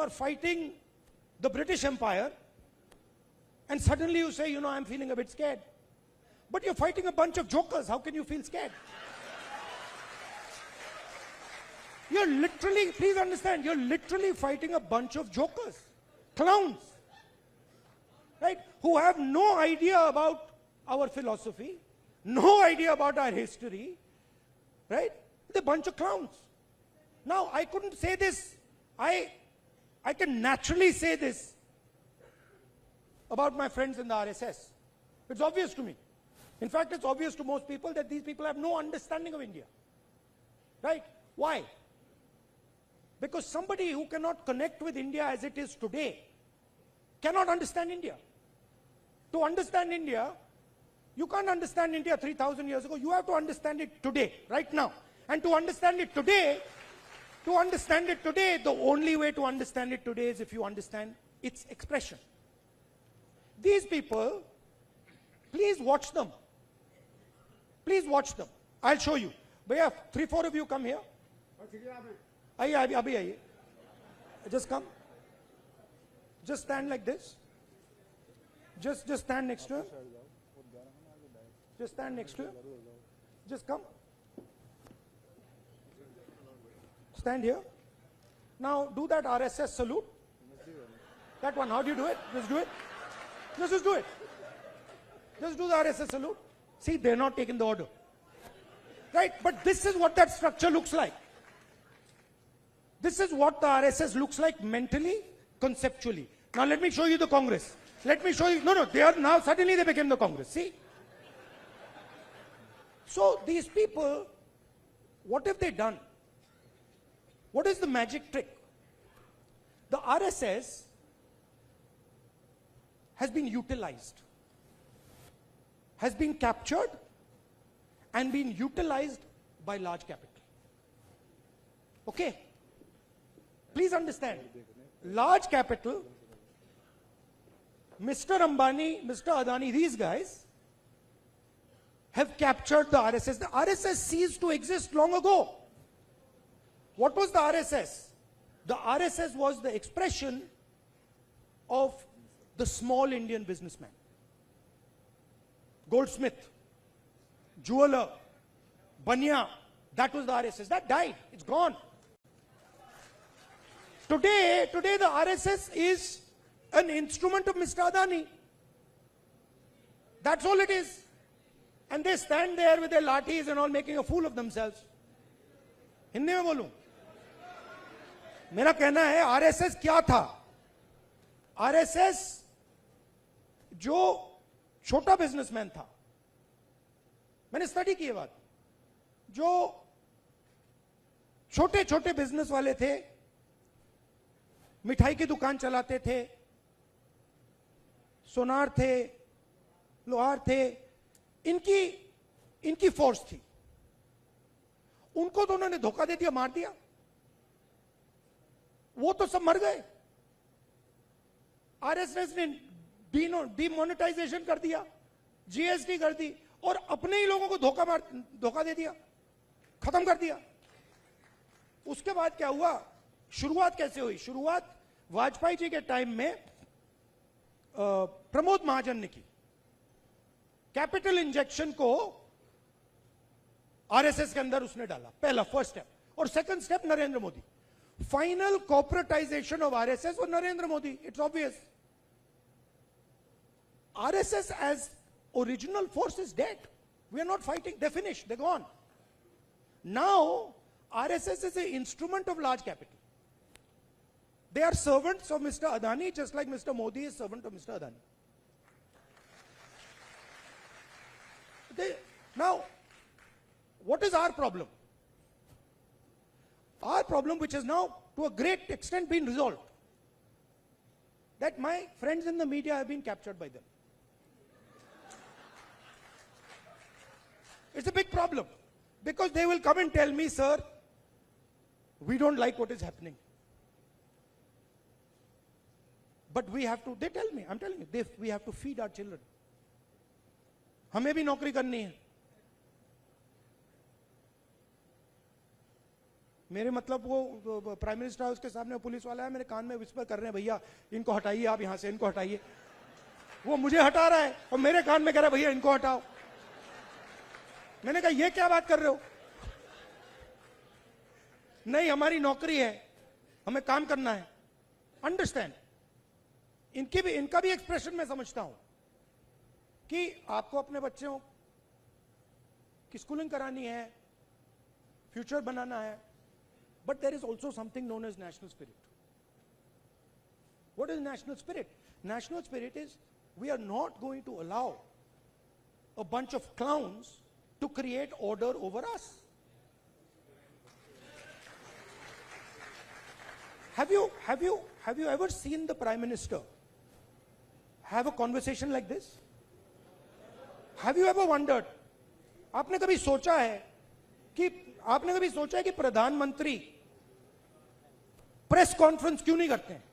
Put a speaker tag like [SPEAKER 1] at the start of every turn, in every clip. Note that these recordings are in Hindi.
[SPEAKER 1] are fighting the British Empire, and suddenly you say, I'm feeling a bit scared. But you're fighting a bunch of jokers. How can you feel scared? You're literally, please understand, you're literally fighting a bunch of jokers, clowns, right? Who have no idea about our philosophy, no idea about our history, right? They're a bunch of clowns. Now, I couldn't say this. I can naturally say this about my friends in the RSS. It's obvious to me. In fact, it's obvious to most people that these people have no understanding of India. Right? Why? Because somebody who cannot connect with India as it is today cannot understand India. To understand India, you can't understand India 3,000 years ago. You have to understand it today, right now. And to understand it today, the only way to understand it today is if you understand its expression. These people, please watch them. Please watch them. I'll show you. Bhaiya, 3-4 of you come here. Abhi. Just come. Just stand like this. Just stand next to him. Just stand next to him. Just come. Stand here. Now do that RSS salute. That one, how do you do it? Just do it. Just do it. Just do the RSS salute. See, they're not taking the order. Right? But this is what that structure looks like. This is what the RSS looks like mentally, conceptually. Now let me show you the Congress. Let me show you. No, they are now, suddenly they became the Congress. See? So these people, what have they done? What is the magic trick? The RSS has been utilized, has been captured and been utilized by large capital. Okay? Please understand, large capital, Mr. Ambani, Mr. Adani, these guys have captured the RSS. The RSS ceased to exist long ago. What was the RSS? The RSS was the expression of the small Indian businessman. Goldsmith, jeweler, Banya, that was the RSS. That died. It's gone. Today the RSS is an instrument of Mr. Adani. That's all it is. And they stand there with their lathis and all making a fool of themselves. Hindi में बोलूं, मेरा कहना है आरएसएस क्या था? आरएसएस जो छोटा बिजनेसमैन था, मैंने स्टडी की ये बात, जो छोटे छोटे बिजनेस वाले थे, मिठाई की दुकान चलाते थे, सोनार थे, लोहार थे, इनकी फोर्स थी. उनको तो उन्होंने धोखा दे दिया, मार दिया. वो तो सब मर गए. आरएसएस ने डीमोनेटाइजेशन कर दिया, जीएसटी कर दी और अपने ही लोगों को धोखा दे दिया, खत्म कर दिया. उसके बाद क्या हुआ? शुरुआत कैसे हुई? शुरुआत वाजपेयी जी के टाइम में प्रमोद महाजन ने की. कैपिटल इंजेक्शन को आरएसएस के अंदर उसने डाला, पहला फर्स्ट स्टेप. और second step Narendra Modi. Final corporatization of RSS और Narendra Modi. It's obvious. RSS as original force is dead. We are not fighting. They finish, they gone. Now RSS is an instrument of large capital. They are servants of Mr. Adani, just like Mr. Modi is servant of Mr. Adani. Now, what is our problem? Our problem, which has now to a great extent been resolved, that my friends in the media have been captured by them. It's a big problem, because they will come and tell me, sir, we don't like what is happening. But we have to, they tell me, I'm telling you, we have to feed our children. हमें भी नौकरी करनी है. मेरे मतलब वो प्राइम मिनिस्टर हाउस के सामने पुलिस वाला है, मेरे कान में विस्पर कर रहे हैं, भैया इनको हटाइए, आप यहां से इनको हटाइए। वो मुझे हटा रहा है और मेरे कान में कह रहा है भैया इनको हटाओ। मैंने कहा ये क्या बात कर रहे हो? नहीं, हमारी नौकरी है, हमें काम करना है। अंडरस्टैंड। इनका भी एक्सप्रेशन मैं समझता हूं कि आपको अपने बच्चों की स्कूलिंग करानी है, फ्यूचर बनाना है, but there is also something known as national spirit. What is national spirit? National spirit is we are not going to allow a bunch of clowns to create order over us. Have you ever seen the Prime Minister have a conversation like this? Have you ever wondered? आपने कभी सोचा है कि प्रधानमंत्री प्रेस कॉन्फ्रेंस क्यों नहीं करते हैं?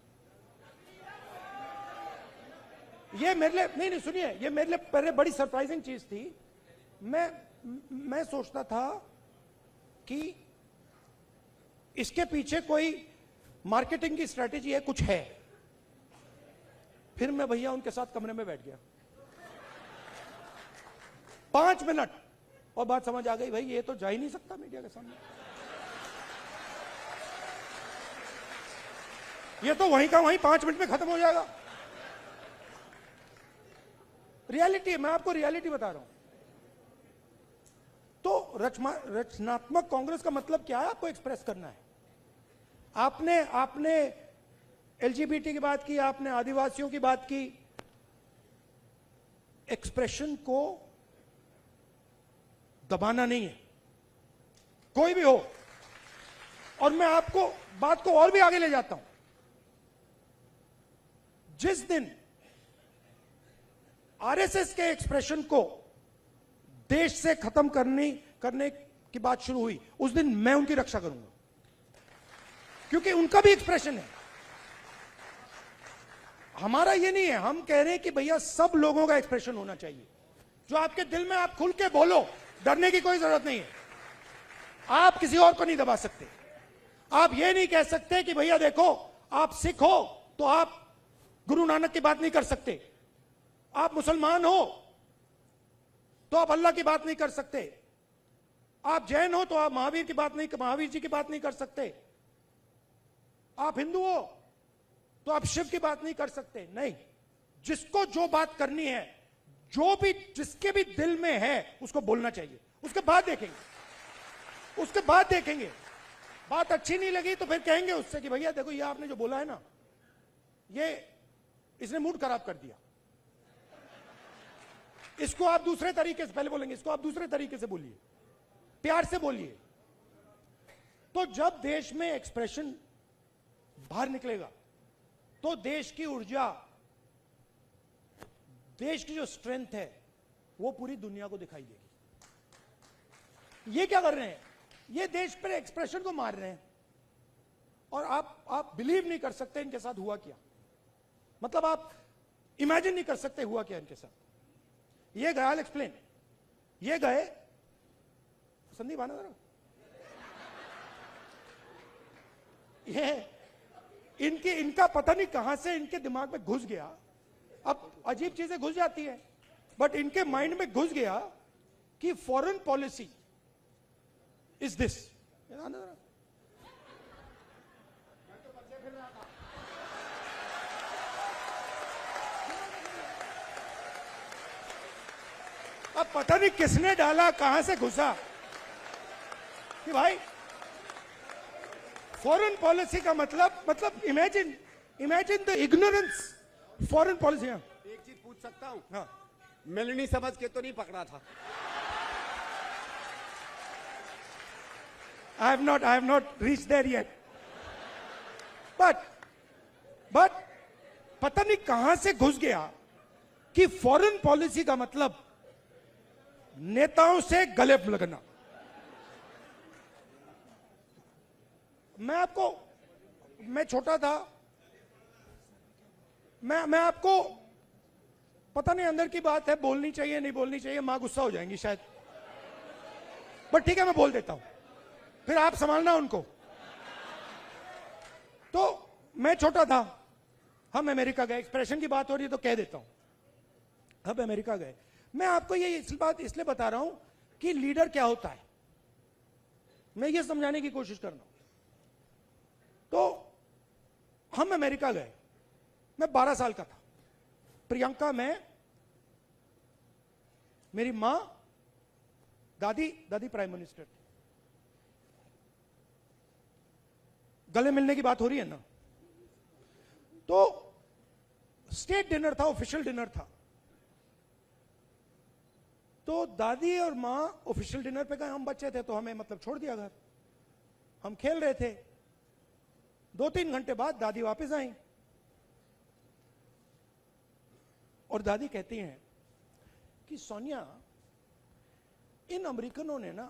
[SPEAKER 1] ये मेरे लिए नहीं सुनिए, ये मेरे लिए पहले बड़ी सरप्राइजिंग चीज थी। मैं सोचता था कि इसके पीछे कोई मार्केटिंग की स्ट्रेटेजी है, कुछ है। फिर मैं भैया उनके साथ कमरे में बैठ गया 5 मिनट और बात समझ आ गई, भाई ये तो जा ही नहीं सकता मीडिया के सामने, ये तो वहीं का वहीं 5 मिनट में खत्म हो जाएगा। रियलिटी, मैं आपको रियलिटी बता रहा हूं। तो रचनात्मक कांग्रेस का मतलब क्या है? आपको एक्सप्रेस करना है। आपने एलजीबीटी की बात की, आपने आदिवासियों की बात की। एक्सप्रेशन को दबाना नहीं है, कोई भी हो। और मैं आपको बात को और भी आगे ले जाता हूं। जिस दिन आरएसएस के एक्सप्रेशन को देश से खत्म करने की बात शुरू हुई, उस दिन मैं उनकी रक्षा करूंगा, क्योंकि उनका भी एक्सप्रेशन है। हमारा ये नहीं है, हम कह रहे हैं कि भैया सब लोगों का एक्सप्रेशन होना चाहिए। जो आपके दिल में, आप खुल के बोलो, डरने की कोई जरूरत नहीं है। आप किसी और को नहीं दबा सकते। आप ये नहीं कह सकते कि भैया देखो आप सिख हो तो आप गुरु नानक की बात नहीं कर सकते, आप मुसलमान हो तो आप अल्लाह की बात नहीं कर सकते, आप जैन हो तो आप महावीर जी की बात नहीं कर सकते, आप हिंदू हो तो आप शिव की बात नहीं कर सकते। नहीं, जिसको जो बात करनी है, जो भी जिसके भी दिल में है, उसको बोलना चाहिए। उसके बाद देखेंगे बात अच्छी नहीं लगी तो फिर कहेंगे उससे कि भैया देखो ये आपने जो बोला है ना, ये इसने मूड खराब कर दिया, इसको आप दूसरे तरीके से, पहले बोलेंगे इसको आप दूसरे तरीके से बोलिए, प्यार से बोलिए। तो जब देश में एक्सप्रेशन बाहर निकलेगा तो देश की ऊर्जा, देश की जो स्ट्रेंथ है वो पूरी दुनिया को दिखाई देगी। ये क्या कर रहे हैं? ये देश पर एक्सप्रेशन को मार रहे हैं। और आप बिलीव नहीं कर सकते इनके साथ हुआ क्या। मतलब आप इमेजिन नहीं कर सकते हुआ क्या इनके साथ। ये गए, आई विल एक्सप्लेन। ये गए, संदीप आना जरा, ये इनका पता नहीं कहां से इनके दिमाग में घुस गया। अब अजीब चीजें घुस जाती है, बट इनके माइंड में घुस गया कि फॉरेन पॉलिसी इज दिस। अब पता नहीं किसने डाला, कहां से घुसा कि भाई फॉरेन पॉलिसी का मतलब imagine the ignorance foreign policy.
[SPEAKER 2] एक चीज पूछ सकता हूं?
[SPEAKER 1] हाँ,
[SPEAKER 2] मिलनी समझ के तो नहीं पकड़ा था?
[SPEAKER 1] I have not reached there yet. But पता नहीं कहां से घुस गया कि फॉरेन पॉलिसी का मतलब नेताओं से गले लगना। मैं छोटा था, मैं आपको पता नहीं अंदर की बात है, बोलनी चाहिए नहीं बोलनी चाहिए, मां गुस्सा हो जाएंगी शायद, बट ठीक है मैं बोल देता हूं, फिर आप संभालना उनको। तो मैं छोटा था, हम अमेरिका गए, एक्सप्रेशन की बात हो रही है तो कह देता हूं, हम अमेरिका गए। मैं आपको ये इस बात इसलिए बता रहा हूं कि लीडर क्या होता है, मैं ये समझाने की कोशिश कर रहा हूं। तो हम अमेरिका गए, मैं 12 साल का था, प्रियंका, मैं, मेरी मां, दादी, दादी प्राइम मिनिस्टर थी। गले मिलने की बात हो रही है ना। तो स्टेट डिनर था, ऑफिशियल डिनर था। तो दादी और मां ऑफिशियल डिनर पे गए, हम बच्चे थे तो हमें मतलब छोड़ दिया घर, हम खेल रहे थे। 2-3 घंटे बाद दादी वापस आई और दादी कहती हैं कि सोनिया, इन अमेरिकनों ने ना